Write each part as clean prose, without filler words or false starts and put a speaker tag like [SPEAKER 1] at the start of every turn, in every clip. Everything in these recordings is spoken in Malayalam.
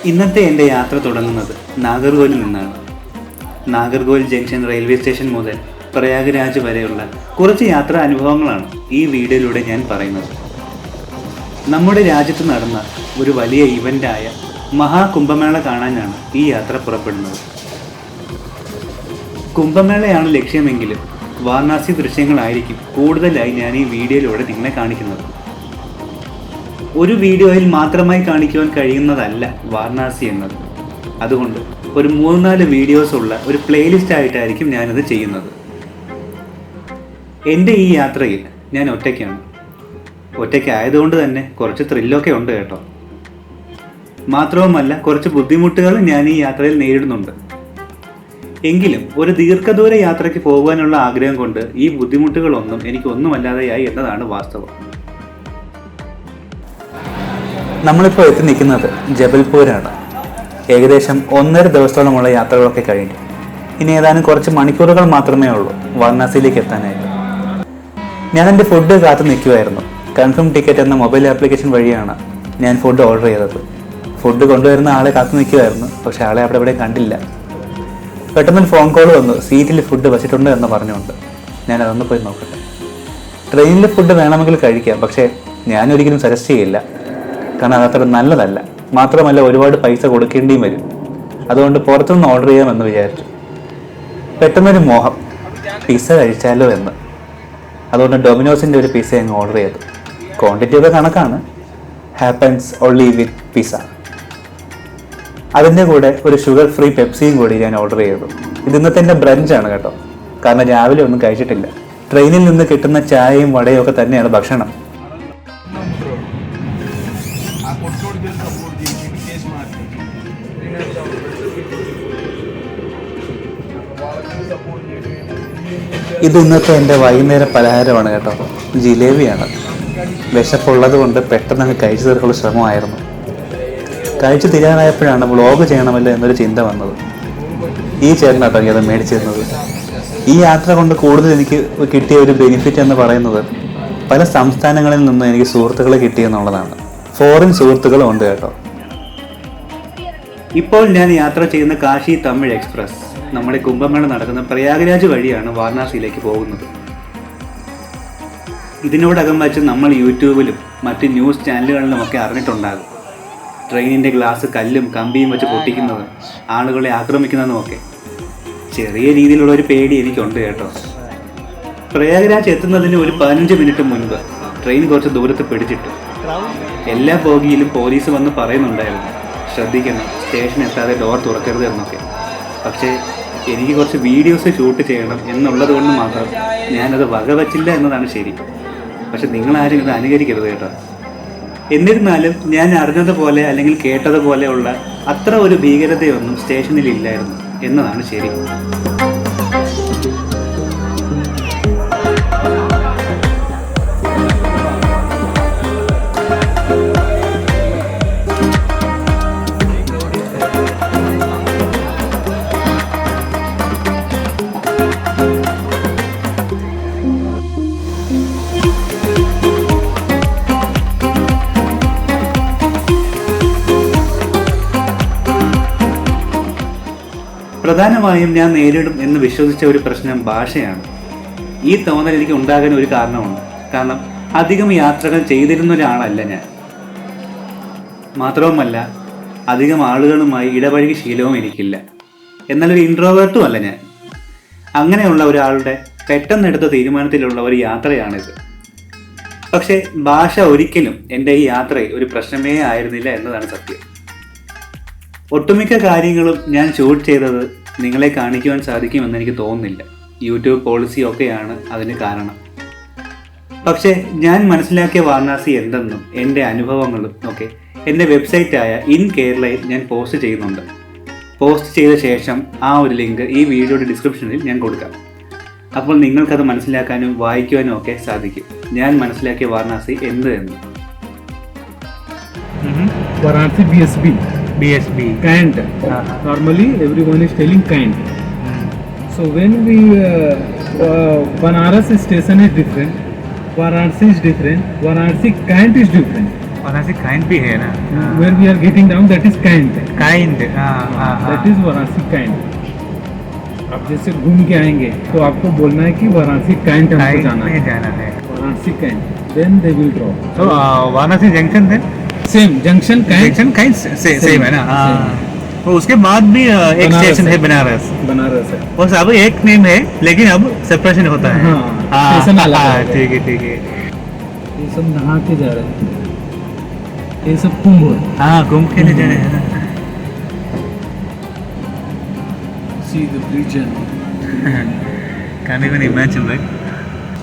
[SPEAKER 1] ഇന്നത്തെ എൻ്റെ യാത്ര തുടങ്ങുന്നത് നാഗർകോവിലിൽ നിന്നാണ്. നാഗർകോവിൽ ജംഗ്ഷൻ റെയിൽവേ സ്റ്റേഷൻ മുതൽ പ്രയാഗ്രാജ് വരെയുള്ള കുറച്ച് യാത്രാ അനുഭവങ്ങളാണ് ഈ വീഡിയോയിലൂടെ ഞാൻ പറയുന്നത്. നമ്മുടെ രാജ്യത്ത് നടന്ന ഒരു വലിയ ഇവൻ്റായ മഹാകുംഭമേള കാണാനാണ് ഈ യാത്ര പുറപ്പെടുന്നത്. കുംഭമേളയാണ് ലക്ഷ്യമെങ്കിലും വാരണാസി ദൃശ്യങ്ങളായിരിക്കും കൂടുതലായി ഞാൻ ഈ വീഡിയോയിലൂടെ നിങ്ങളെ കാണിക്കുന്നത്. ഒരു വീഡിയോയിൽ മാത്രമായി കാണിക്കുവാൻ കഴിയുന്നതല്ല വാരണാസി എന്നത്. അതുകൊണ്ട് ഒരു 3-4 വീഡിയോസ് ഉള്ള ഒരു പ്ലേലിസ്റ്റ് ആയിട്ടായിരിക്കും ഞാനത് ചെയ്യുന്നത്. എൻ്റെ ഈ യാത്രയിൽ ഞാൻ ഒറ്റയ്ക്കാണ്. ഒറ്റയ്ക്കായതുകൊണ്ട് തന്നെ കുറച്ച് ത്രില്ലൊക്കെ ഉണ്ട് കേട്ടോ. മാത്രവുമല്ല കുറച്ച് ബുദ്ധിമുട്ടുകൾ ഞാൻ ഈ യാത്രയിൽ നേരിടുന്നുണ്ട്. എങ്കിലും ഒരു ദീർഘദൂര യാത്രയ്ക്ക് പോകാനുള്ള ആഗ്രഹം കൊണ്ട് ഈ ബുദ്ധിമുട്ടുകളൊന്നും എനിക്കൊന്നുമല്ലാതെയായി എന്നതാണ് വാസ്തവം. നമ്മളിപ്പോൾ എത്തി നിൽക്കുന്നത് ജബൽപൂരാണ്. ഏകദേശം 1.5 ദിവസത്തോളമുള്ള യാത്രകളൊക്കെ കഴിഞ്ഞു. ഇനി ഏതാനും കുറച്ച് മണിക്കൂറുകൾ മാത്രമേ ഉള്ളൂ വാരണാസിയിലേക്ക് എത്താനായിട്ട്. ഞാൻ എൻ്റെ ഫുഡ് കാത്തു നിൽക്കുമായിരുന്നു. കൺഫേം ടിക്കറ്റ് എന്ന മൊബൈൽ ആപ്ലിക്കേഷൻ വഴിയാണ് ഞാൻ ഫുഡ് ഓർഡർ ചെയ്തത്. ഫുഡ് കൊണ്ടുവരുന്ന ആളെ കാത്തു നിൽക്കുമായിരുന്നു. പക്ഷേ ആളെ അവിടെ കണ്ടില്ല. പെട്ടെന്നൊരു ഫോൺ കോൾ വന്നു, സീറ്റിൽ ഫുഡ് വച്ചിട്ടുണ്ട് എന്ന് പറഞ്ഞുകൊണ്ട്. ഞാൻ അതൊന്ന് പോയി നോക്കട്ടെ. ട്രെയിനിൽ ഫുഡ് വേണമെങ്കിൽ കഴിക്കാം, പക്ഷേ ഞാനൊരിക്കലും സജസ്റ്റ് ചെയ്യില്ല. കാരണം അതത്ര നല്ലതല്ല. മാത്രമല്ല ഒരുപാട് പൈസ കൊടുക്കേണ്ടിയും വരും. അതുകൊണ്ട് പുറത്തുനിന്ന് ഓർഡർ ചെയ്യാമെന്ന് വിചാരിച്ചു. പെട്ടെന്നൊരു മോഹം, പിസ്സ കഴിച്ചാലോ എന്ന്. അതുകൊണ്ട് ഡൊമിനോസിൻ്റെ ഒരു പിസ്സ അങ്ങ് ഓർഡർ ചെയ്തു. ക്വാണ്ടിറ്റി ഒക്കെ കണക്കാണ്. Happens only with pizza. അതിൻ്റെ കൂടെ ഒരു ഷുഗർ ഫ്രീ പെപ്സിയും കൂടി ഞാൻ ഓർഡർ ചെയ്തു. ഇത് ഇന്നത്തെ എൻ്റെ ബ്രഞ്ചാണ് കേട്ടോ. കാരണം രാവിലെ ഒന്നും കഴിച്ചിട്ടില്ല. ട്രെയിനിൽ നിന്ന് കിട്ടുന്ന ചായയും വടയും ഒക്കെ തന്നെയാണ് ഭക്ഷണം. ഇത് ഇന്നത്തെ എൻ്റെ വൈകുന്നേര പലഹാരമാണ് കേട്ടോ. ജിലേബിയാണ്. വിശപ്പുള്ളത് കൊണ്ട് പെട്ടെന്ന് അങ്ങ് കഴിച്ചു തീർക്കാനുള്ള ശ്രമമായിരുന്നു. കഴിച്ചു തീരാനായപ്പോഴാണ് വ്ളോഗ് ചെയ്യണമല്ലോ എന്നൊരു ചിന്ത വന്നത്. ഈ ചേട്ടനാട്ടോ അത് മേടിച്ചിരുന്നത്. ഈ യാത്ര കൊണ്ട് കൂടുതൽ എനിക്ക് കിട്ടിയ ഒരു ബെനിഫിറ്റ് എന്ന് പറയുന്നത് പല സംസ്ഥാനങ്ങളിൽ നിന്നും എനിക്ക് സുഹൃത്തുക്കളെ കിട്ടിയെന്നുള്ളതാണ്. ഫോറിൻ സുഹൃത്തുക്കളും ഉണ്ട് കേട്ടോ. ഇപ്പോൾ ഞാൻ യാത്ര ചെയ്യുന്ന കാശി തമിഴ് എക്സ്പ്രസ് നമ്മുടെ കുംഭമേള നടക്കുന്ന പ്രയാഗ്രാജ് വഴിയാണ് വാരണാസിയിലേക്ക് പോകുന്നത്. ഇതിനോടകം വച്ച് നമ്മൾ യൂട്യൂബിലും മറ്റ് ന്യൂസ് ചാനലുകളിലുമൊക്കെ അറിഞ്ഞിട്ടുണ്ടാകും. ട്രെയിനിൻ്റെ ഗ്ലാസ് കല്ലും കമ്പിയും വെച്ച് പൊട്ടിക്കുന്നതും ആളുകളെ ആക്രമിക്കുന്നതുമൊക്കെ. ചെറിയ രീതിയിലുള്ള ഒരു പേടി എനിക്കുണ്ട് കേട്ടോ. പ്രയാഗ്രാജ് എത്തുന്നതിന് ഒരു 15 മിനിറ്റ് മുൻപ് ട്രെയിൻ കുറച്ച് ദൂരത്ത് പിടിച്ചിട്ടു. എല്ലാ ബോഗിയിലും പോലീസ് വന്ന് പറയുന്നുണ്ടായിരുന്നു, ശ്രദ്ധിക്കണം, സ്റ്റേഷൻ എത്താതെ ഡോർ തുറക്കരുത് എന്നൊക്കെ. പക്ഷേ എനിക്ക് കുറച്ച് വീഡിയോസ് ഷൂട്ട് ചെയ്യണം എന്നുള്ളത് കൊണ്ട് മാത്രം ഞാനത് വകവച്ചില്ല എന്നതാണ് ശരി. പക്ഷെ നിങ്ങളാരും ഇത് അനുകരിക്കരുത് കേട്ടോ. എന്നിരുന്നാലും ഞാൻ അറിഞ്ഞതുപോലെ അല്ലെങ്കിൽ കേട്ടതുപോലെയുള്ള അത്ര ഒരു ഭീകരതയൊന്നും സ്റ്റേഷനിൽ ഇല്ലായിരുന്നു എന്നതാണ് ശരി. പ്രധാനമായും ഞാൻ നേരിടും എന്ന് വിശ്വസിച്ച ഒരു പ്രശ്നം ഭാഷയാണ്. ഈ തോന്നൽ എനിക്ക് ഉണ്ടാകാൻ ഒരു കാരണമുണ്ട്. കാരണം അധികം യാത്രകൾ ചെയ്തിരുന്ന ഒരാളല്ല ഞാൻ. മാത്രവുമല്ല അധികം ആളുകളുമായി ഇടപഴകി ശീലവും എനിക്കില്ല. എന്നാൽ ഒരു ഇൻട്രോവേർട്ടും അല്ല ഞാൻ. അങ്ങനെയുള്ള ഒരാളുടെ പെട്ടെന്നെടുത്ത തീരുമാനത്തിലുള്ള ഒരു യാത്രയാണിത്. പക്ഷേ ഭാഷ ഒരിക്കലും എൻ്റെ ഈ യാത്രയിൽ ഒരു പ്രശ്നമേ ആയിരുന്നില്ല എന്നതാണ് സത്യം. ഒട്ടുമിക്ക കാര്യങ്ങളും ഞാൻ ഷൂട്ട് ചെയ്തത് നിങ്ങളെ കാണിക്കുവാൻ സാധിക്കുമെന്ന് എനിക്ക് തോന്നുന്നില്ല. യൂട്യൂബ് പോളിസി ഒക്കെയാണ് അതിന് കാരണം. പക്ഷേ ഞാൻ മനസ്സിലാക്കിയ വാരണാസി എന്തെന്നും എൻ്റെ അനുഭവങ്ങളും ഒക്കെ എൻ്റെ വെബ്സൈറ്റായ ഇൻ കേരളയിൽ ഞാൻ പോസ്റ്റ് ചെയ്യുന്നുണ്ട്. പോസ്റ്റ് ചെയ്ത ശേഷം ആ ഒരു ലിങ്ക് ഈ വീഡിയോയുടെ ഡിസ്ക്രിപ്ഷനിൽ ഞാൻ കൊടുക്കാം. അപ്പോൾ നിങ്ങൾക്കത് മനസ്സിലാക്കാനും വായിക്കുവാനും ഒക്കെ സാധിക്കും ഞാൻ മനസ്സിലാക്കിയ വാരണാസി എന്ത് എന്ന്.
[SPEAKER 2] Varanasi BSB Kant. Normally everyone is telling Kant. So when we Banaras station is different, Varanasi is different, Varanasi Kant is different.
[SPEAKER 1] Varanasi kind भी है ना.
[SPEAKER 2] Where we are getting down, that is Kind.
[SPEAKER 1] Kind.
[SPEAKER 2] That is Varanasi Kind. आप जैसे घूम के आएंगे तो आपको बोलना है कि वाराणसी कैंट हमको जाना है.
[SPEAKER 1] जाना है.
[SPEAKER 2] Varanasi cantt, then they will drop.
[SPEAKER 1] So Varanasi junction थे.
[SPEAKER 2] Same junction cantt.
[SPEAKER 1] Junction kind same है ना. तो उसके बाद भी एक
[SPEAKER 2] बनारस
[SPEAKER 1] स्टेशन है
[SPEAKER 2] है.
[SPEAKER 1] बनारस.
[SPEAKER 2] बनारस है.
[SPEAKER 1] और सब एक नेम है लेकिन अब सेपरेशन होता है.
[SPEAKER 2] हाँ, स्टेशन अलग
[SPEAKER 1] हाँ,
[SPEAKER 2] अलग है.
[SPEAKER 1] ठीक है ठीक है.
[SPEAKER 2] ये सब नहा के जा रहे हैं. ये सब कुंभ है.
[SPEAKER 1] हाँ घूम के नहीं जाने हैं ना.
[SPEAKER 2] See the bridge and
[SPEAKER 1] Can't even imagine, right?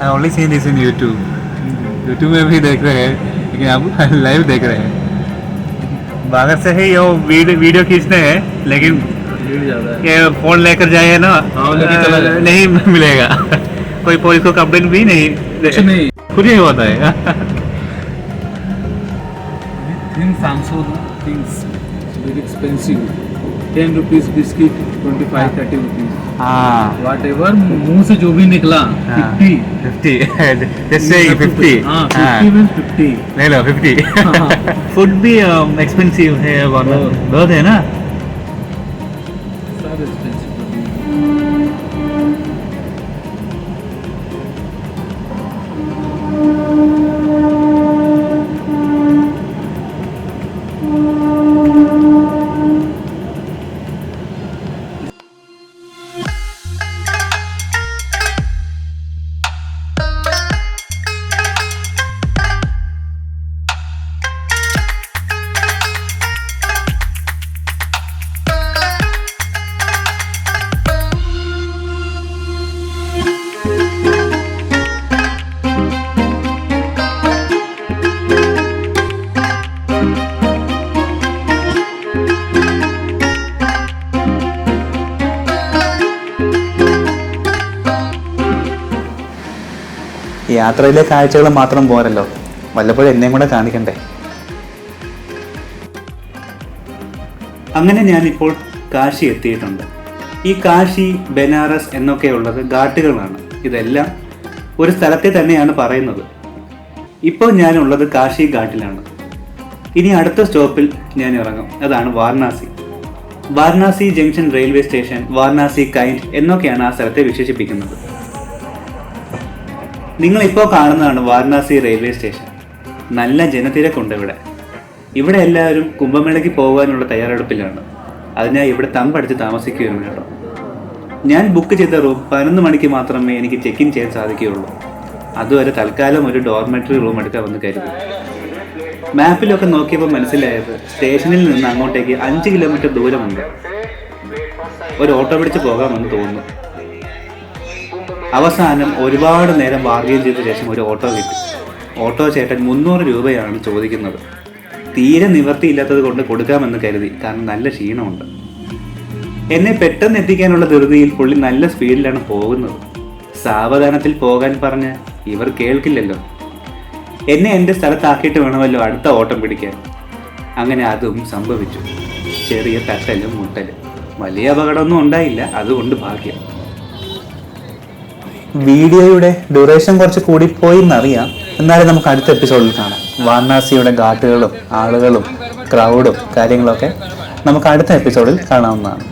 [SPEAKER 1] I only seen this in YouTube. YouTube में भी देख रहे हैं लेकिन अब लाइव देख रहे हैं. बाहर से ही ये वीडियो खींचते हैं लेकिन
[SPEAKER 2] भीड़ ज्यादा है.
[SPEAKER 1] ये फोन लेकर जाए ना
[SPEAKER 2] हाँ, लेके चला जाए.
[SPEAKER 1] नहीं मिलेगा. कोई पुलिस को कंप्लेंट भी नहीं.
[SPEAKER 2] कुछ नहीं.
[SPEAKER 1] खुद ही होता है.
[SPEAKER 2] Things also things very expensive. 10 rupees biscuit, 25-30 rupees.
[SPEAKER 1] हाँ.
[SPEAKER 2] Whatever मुंह से जो भी निकला 50.
[SPEAKER 1] 50. Just say 50.
[SPEAKER 2] हाँ 50 means 50.
[SPEAKER 1] ले लो 50.
[SPEAKER 2] हाँ.
[SPEAKER 1] फूड भी एक्सपेंसिव है बहुत है ना.
[SPEAKER 2] सब expensive.
[SPEAKER 1] യാത്രയിലെ കാഴ്ചകൾ മാത്രം പോരല്ലോ, വല്ലപ്പോഴും എന്നെയും കൂടെ കാണിക്കണ്ടേ. അങ്ങനെ ഞാനിപ്പോൾ കാശി എത്തിയിട്ടുണ്ട്. ഈ കാശി, ബനാറസ് എന്നൊക്കെയുള്ളത് ഘാട്ടുകളാണ്. ഇതെല്ലാം ഒരു സ്ഥലത്തെ തന്നെയാണ് പറയുന്നത്. ഇപ്പോൾ ഞാനുള്ളത് കാശി ഘാട്ടിലാണ്. ഇനി അടുത്ത സ്റ്റോപ്പിൽ ഞാൻ ഇറങ്ങും, അതാണ് Varanasi. Varanasi junction railway station, Varanasi kind എന്നൊക്കെയാണ് ആ സ്ഥലത്തെ വിശേഷിപ്പിക്കുന്നത്. നിങ്ങളിപ്പോൾ കാണുന്നതാണ് വാരണാസി റെയിൽവേ സ്റ്റേഷൻ. നല്ല ജനത്തിരക്കുണ്ട് ഇവിടെ. ഇവിടെ എല്ലാവരും കുംഭമേളയ്ക്ക് പോകാനുള്ള തയ്യാറെടുപ്പിലാണ്. അതിനായി ഇവിടെ തമ്പടിച്ച് താമസിക്കുകയാണ് കേട്ടോ. ഞാൻ ബുക്ക് ചെയ്ത റൂം 11 മണിക്ക് മാത്രമേ എനിക്ക് ചെക്ക് ഇൻ ചെയ്യാൻ സാധിക്കുകയുള്ളൂ. അതുവരെ തൽക്കാലം ഒരു ഡോർമെറ്ററി റൂം എടുക്കാമെന്ന് കരുതി. മാപ്പിലൊക്കെ നോക്കിയപ്പോൾ മനസ്സിലായത് സ്റ്റേഷനിൽ നിന്ന് അങ്ങോട്ടേക്ക് 5 കിലോമീറ്റർ ദൂരമുണ്ട്. ഒരു ഓട്ടോ പിടിച്ച് പോകാമെന്ന് തോന്നുന്നു. അവസാനം ഒരുപാട് നേരം ബാർഗെയിൻ ചെയ്ത ശേഷം ഒരു ഓട്ടോ കിട്ടി. ഓട്ടോ ചേട്ടൻ 300 രൂപയാണ് ചോദിക്കുന്നത്. തീരെ നിവർത്തിയില്ലാത്തത് കൊണ്ട് കൊടുക്കാമെന്ന് കരുതി, കാരണം നല്ല ക്ഷീണമുണ്ട്. എന്നെ പെട്ടെന്ന് എത്തിക്കാനുള്ള ധൃതിയിൽ പുള്ളി നല്ല സ്പീഡിലാണ് പോകുന്നത്. സാവധാനത്തിൽ പോകാൻ പറഞ്ഞ് ഇവർ കേൾക്കില്ലല്ലോ. എന്നെ എൻ്റെ സ്ഥലത്താക്കിയിട്ട് വേണമല്ലോ അടുത്ത ഓട്ടം പിടിക്കാൻ. അങ്ങനെ അതും സംഭവിച്ചു. ചെറിയ തട്ടലും മുട്ടലും. വലിയ അപകടമൊന്നും ഉണ്ടായില്ല, അതുകൊണ്ട് ഭാഗ്യം. വീഡിയോയുടെ ഡ്യൂറേഷൻ കുറച്ച് കൂടിപ്പോയി എന്നറിയാം. എന്നാലും നമുക്ക് അടുത്ത എപ്പിസോഡിൽ കാണാം. വാരണാസിയുടെ ഘാട്ടുകളും ആളുകളും ക്രൗഡും കാര്യങ്ങളൊക്കെ നമുക്ക് അടുത്ത എപ്പിസോഡിൽ കാണാവുന്നതാണ്.